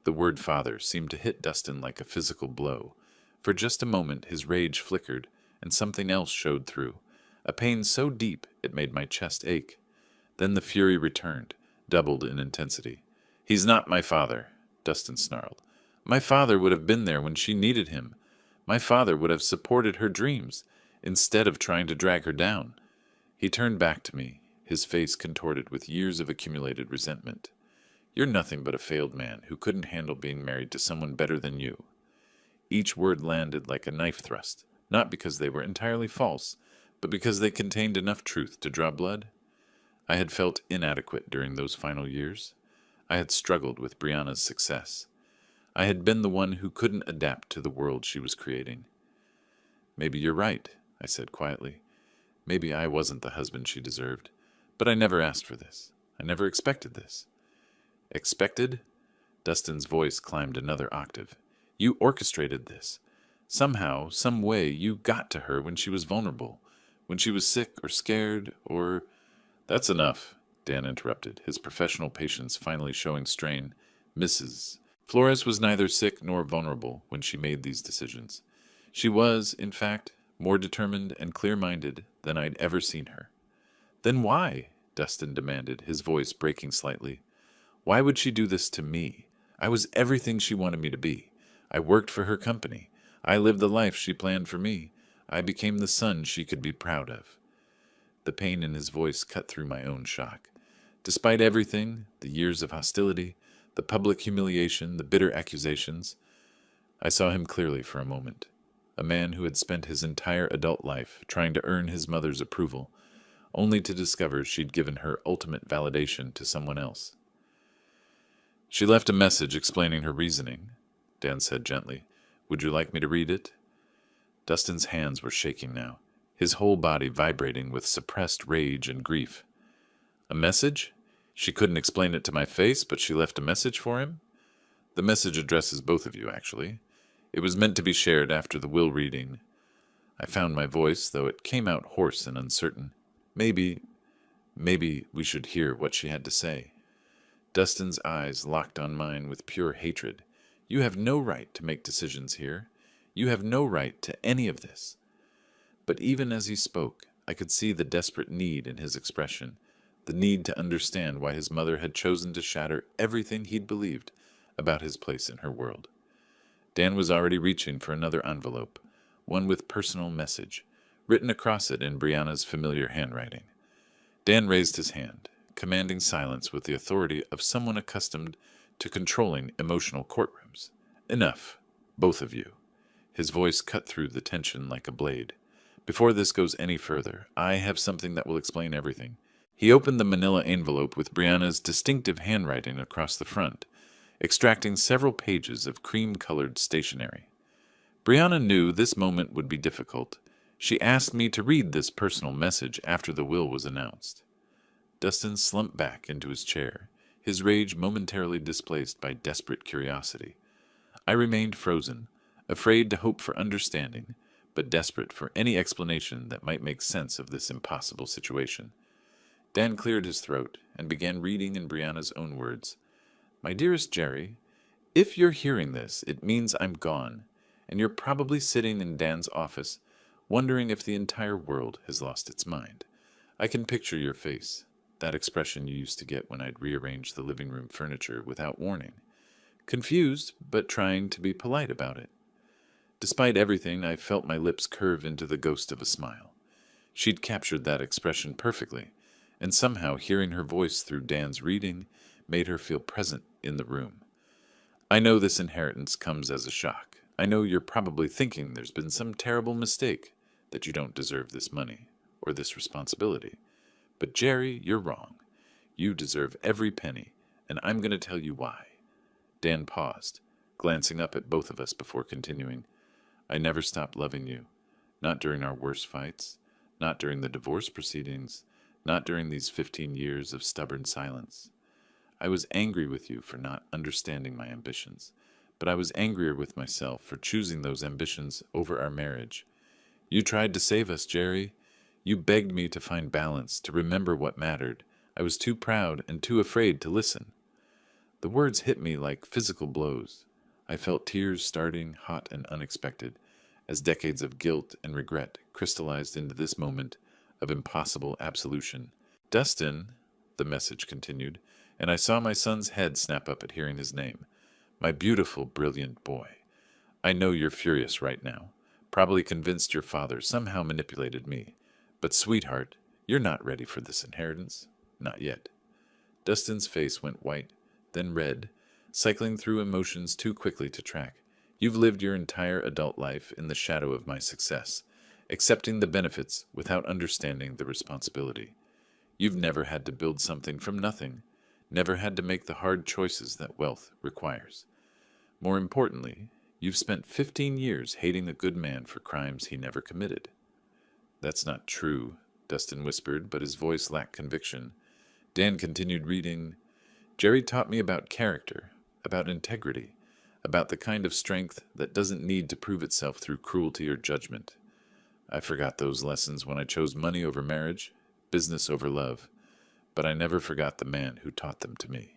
The word father seemed to hit Dustin like a physical blow. For just a moment his rage flickered, and something else showed through, a pain so deep it made my chest ache. Then the fury returned, doubled in intensity. "He's not my father," Dustin snarled. "My father would have been there when she needed him. My father would have supported her dreams, instead of trying to drag her down." He turned back to me, his face contorted with years of accumulated resentment. "You're nothing but a failed man who couldn't handle being married to someone better than you." Each word landed like a knife thrust, not because they were entirely false, but because they contained enough truth to draw blood. I had felt inadequate during those final years. I had struggled with Brianna's success. I had been the one who couldn't adapt to the world she was creating. Maybe you're right, I said quietly. Maybe I wasn't the husband she deserved. But I never asked for this. I never expected this. Expected? Dustin's voice climbed another octave. You orchestrated this. Somehow, some way, you got to her when she was vulnerable, when she was sick or scared or... That's enough, Dan interrupted, his professional patience finally showing strain. Mrs. Flores was neither sick nor vulnerable when she made these decisions. She was, in fact, more determined and clear-minded than I'd ever seen her. Then why? Dustin demanded, his voice breaking slightly. Why would she do this to me? I was everything she wanted me to be. I worked for her company. I lived the life she planned for me. I became the son she could be proud of. The pain in his voice cut through my own shock. Despite everything, the years of hostility, the public humiliation, the bitter accusations, I saw him clearly for a moment. A man who had spent his entire adult life trying to earn his mother's approval, only to discover she'd given her ultimate validation to someone else. She left a message explaining her reasoning, Dan said gently. Would you like me to read it? Dustin's hands were shaking now, his whole body vibrating with suppressed rage and grief. A message? She couldn't explain it to my face, but she left a message for him? The message addresses both of you, actually. It was meant to be shared after the will reading. I found my voice, though it came out hoarse and uncertain. Maybe we should hear what she had to say. Dustin's eyes locked on mine with pure hatred. You have no right to make decisions here. You have no right to any of this. But even as he spoke, I could see the desperate need in his expression, the need to understand why his mother had chosen to shatter everything he'd believed about his place in her world. Dan was already reaching for another envelope, one with personal message, written across it in Brianna's familiar handwriting. Dan raised his hand, commanding silence with the authority of someone accustomed to controlling emotional courtrooms. Enough, both of you. His voice cut through the tension like a blade. Before this goes any further, I have something that will explain everything. He opened the manila envelope with Brianna's distinctive handwriting across the front, extracting several pages of cream-colored stationery. Brianna knew this moment would be difficult. She asked me to read this personal message after the will was announced. Dustin slumped back into his chair, his rage momentarily displaced by desperate curiosity. I remained frozen, afraid to hope for understanding, but desperate for any explanation that might make sense of this impossible situation. Dan cleared his throat and began reading in Brianna's own words. My dearest Jerry, if you're hearing this, it means I'm gone, and you're probably sitting in Dan's office, wondering if the entire world has lost its mind. I can picture your face, that expression you used to get when I'd rearranged the living room furniture without warning. Confused, but trying to be polite about it. Despite everything, I felt my lips curve into the ghost of a smile. She'd captured that expression perfectly, and somehow hearing her voice through Dan's reading made her feel present in the room. I know this inheritance comes as a shock. I know you're probably thinking there's been some terrible mistake, that you don't deserve this money, or this responsibility. But Jerry, you're wrong. You deserve every penny, and I'm going to tell you why. Dan paused, glancing up at both of us before continuing. I never stopped loving you. Not during our worst fights. Not during the divorce proceedings. Not during these 15 years of stubborn silence. I was angry with you for not understanding my ambitions, but I was angrier with myself for choosing those ambitions over our marriage. You tried to save us, Jerry. You begged me to find balance, to remember what mattered. I was too proud and too afraid to listen. The words hit me like physical blows. I felt tears starting, hot and unexpected, as decades of guilt and regret crystallized into this moment of impossible absolution. Dustin, the message continued, and I saw my son's head snap up at hearing his name. My beautiful, brilliant boy. I know you're furious right now, probably convinced your father somehow manipulated me. But, sweetheart, you're not ready for this inheritance. Not yet. Dustin's face went white, then red, cycling through emotions too quickly to track. You've lived your entire adult life in the shadow of my success, accepting the benefits without understanding the responsibility. You've never had to build something from nothing, never had to make the hard choices that wealth requires. More importantly, you've spent 15 years hating a good man for crimes he never committed. That's not true, Dustin whispered, but his voice lacked conviction. Dan continued reading. Jerry taught me about character, about integrity, about the kind of strength that doesn't need to prove itself through cruelty or judgment. I forgot those lessons when I chose money over marriage, business over love, but I never forgot the man who taught them to me.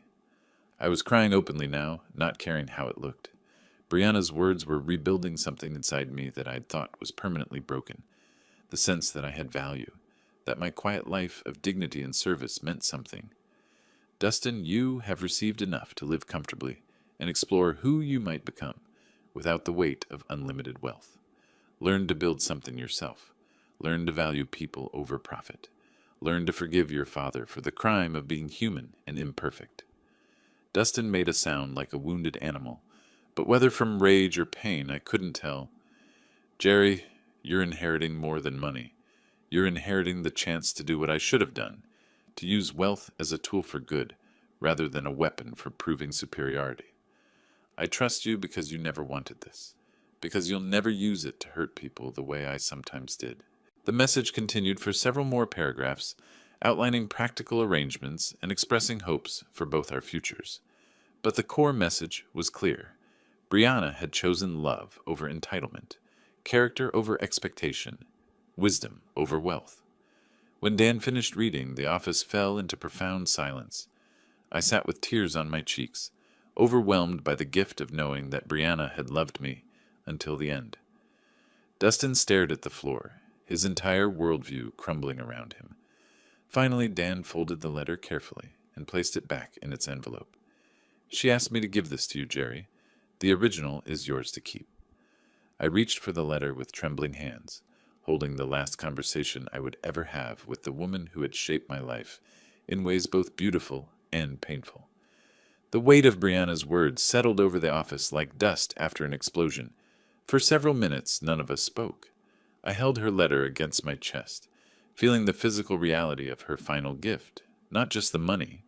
I was crying openly now, not caring how it looked. Brianna's words were rebuilding something inside me that I'd thought was permanently broken, the sense that I had value, that my quiet life of dignity and service meant something. Dustin, you have received enough to live comfortably and explore who you might become without the weight of unlimited wealth. Learn to build something yourself. Learn to value people over profit. Learn to forgive your father for the crime of being human and imperfect. Dustin made a sound like a wounded animal, but whether from rage or pain I couldn't tell. Jerry, you're inheriting more than money. You're inheriting the chance to do what I should have done, to use wealth as a tool for good, rather than a weapon for proving superiority. I trust you because you never wanted this, because you'll never use it to hurt people the way I sometimes did. The message continued for several more paragraphs, outlining practical arrangements and expressing hopes for both our futures. But the core message was clear. Brianna had chosen love over entitlement, character over expectation, wisdom over wealth. When Dan finished reading, the office fell into profound silence. I sat with tears on my cheeks, overwhelmed by the gift of knowing that Brianna had loved me until the end. Dustin stared at the floor, his entire worldview crumbling around him. Finally, Dan folded the letter carefully and placed it back in its envelope. She asked me to give this to you, Jerry. The original is yours to keep. I reached for the letter with trembling hands, holding the last conversation I would ever have with the woman who had shaped my life in ways both beautiful and painful. The weight of Brianna's words settled over the office like dust after an explosion. For several minutes, none of us spoke. I held her letter against my chest, feeling the physical reality of her final gift, not just the money,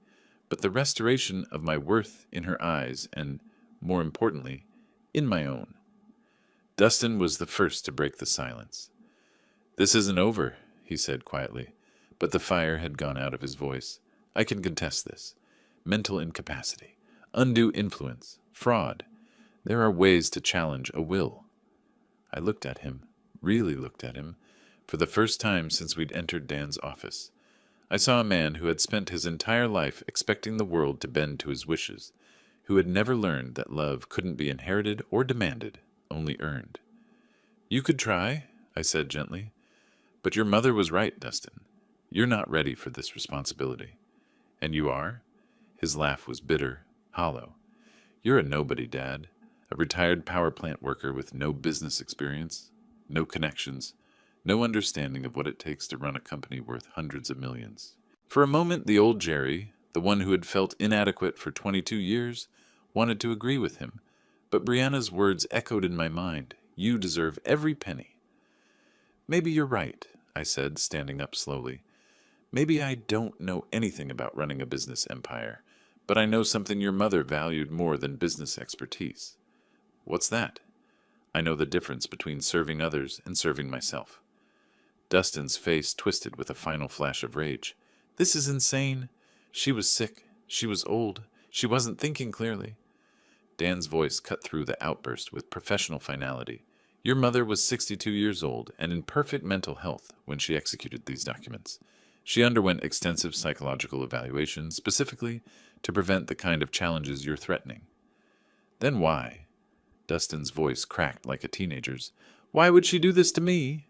but the restoration of my worth in her eyes and, more importantly, in my own. Dustin was the first to break the silence. This isn't over, he said quietly, but the fire had gone out of his voice. I can contest this. Mental incapacity, undue influence, fraud. There are ways to challenge a will. I looked at him, really looked at him, for the first time since we'd entered Dan's office. I saw a man who had spent his entire life expecting the world to bend to his wishes, who had never learned that love couldn't be inherited or demanded, only earned. You could try, I said gently, but your mother was right, Dustin. You're not ready for this responsibility. And you are? His laugh was bitter, hollow. You're a nobody, Dad, a retired power plant worker with no business experience, no connections, no understanding of what it takes to run a company worth hundreds of millions. For a moment, the old Jerry, the one who had felt inadequate for 22 years, wanted to agree with him, but Brianna's words echoed in my mind. You deserve every penny. Maybe you're right, I said, standing up slowly. Maybe I don't know anything about running a business empire, but I know something your mother valued more than business expertise. What's that? I know the difference between serving others and serving myself. Dustin's face twisted with a final flash of rage. This is insane. She was sick. She was old. She wasn't thinking clearly. Dan's voice cut through the outburst with professional finality. Your mother was 62 years old and in perfect mental health when she executed these documents. She underwent extensive psychological evaluation specifically to prevent the kind of challenges you're threatening. Then why? Dustin's voice cracked like a teenager's. Why would she do this to me?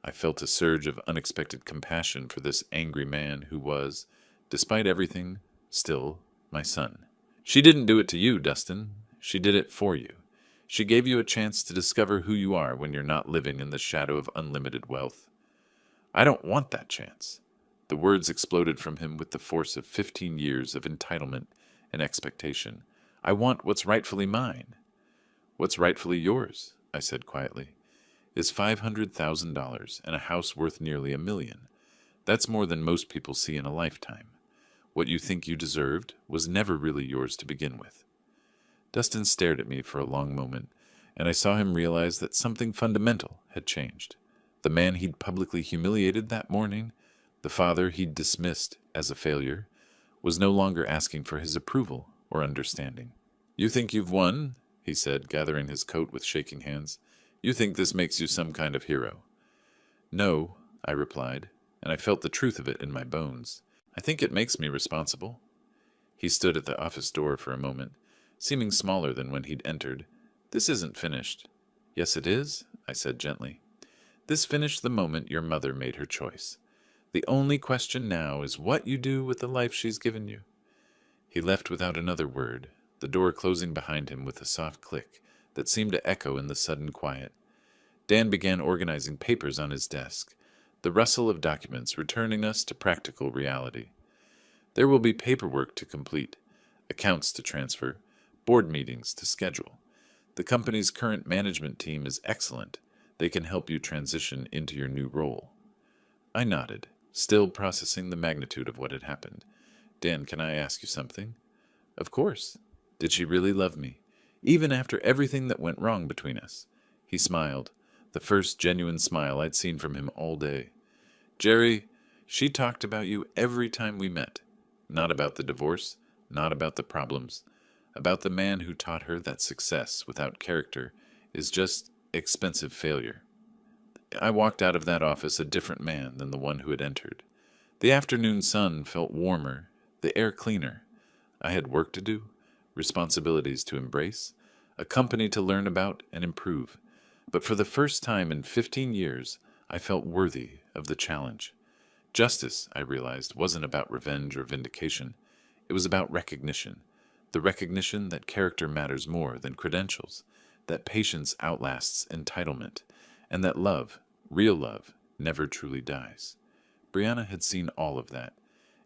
I felt a surge of unexpected compassion for this angry man who was, despite everything, still my son. She didn't do it to you, Dustin. She did it for you. She gave you a chance to discover who you are when you're not living in the shadow of unlimited wealth. I don't want that chance. The words exploded from him with the force of 15 years of entitlement and expectation. I want what's rightfully mine. What's rightfully yours, I said quietly, is $500,000 and a house worth nearly $1 million. That's more than most people see in a lifetime. What you think you deserved was never really yours to begin with. Dustin stared at me for a long moment, and I saw him realize that something fundamental had changed. The man he'd publicly humiliated that morning, the father he'd dismissed as a failure, was no longer asking for his approval or understanding. "You think you've won?" he said, gathering his coat with shaking hands. "You think this makes you some kind of hero?" "No," I replied, and I felt the truth of it in my bones. "I think it makes me responsible." He stood at the office door for a moment, seeming smaller than when he'd entered. "This isn't finished." "Yes, it is," I said gently. "This finished the moment your mother made her choice. The only question now is what you do with the life she's given you." He left without another word, the door closing behind him with a soft click that seemed to echo in the sudden quiet. Dan began organizing papers on his desk, the rustle of documents returning us to practical reality. There will be paperwork to complete, accounts to transfer, board meetings to schedule. The company's current management team is excellent. They can help you transition into your new role. I nodded, still processing the magnitude of what had happened. "Dan, can I ask you something?" "Of course." "Did she really love me, even after everything that went wrong between us?" He smiled, the first genuine smile I'd seen from him all day. "Jerry, she talked about you every time we met. Not about the divorce, not about the problems, about the man who taught her that success without character is just expensive failure." I walked out of that office a different man than the one who had entered. The afternoon sun felt warmer, the air cleaner. I had work to do, responsibilities to embrace, a company to learn about and improve. But for the first time in 15 years, I felt worthy of the challenge. Justice, I realized, wasn't about revenge or vindication. It was about recognition. The recognition that character matters more than credentials, that patience outlasts entitlement, and that love, real love, never truly dies. Brianna had seen all of that,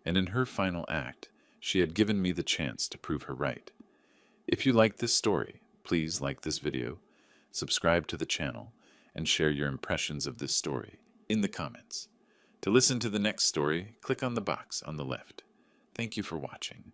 and in her final act, she had given me the chance to prove her right. If you like this story, please like this video, subscribe to the channel, and share your impressions of this story in the comments. To listen to the next story, click on the box on the left. Thank you for watching.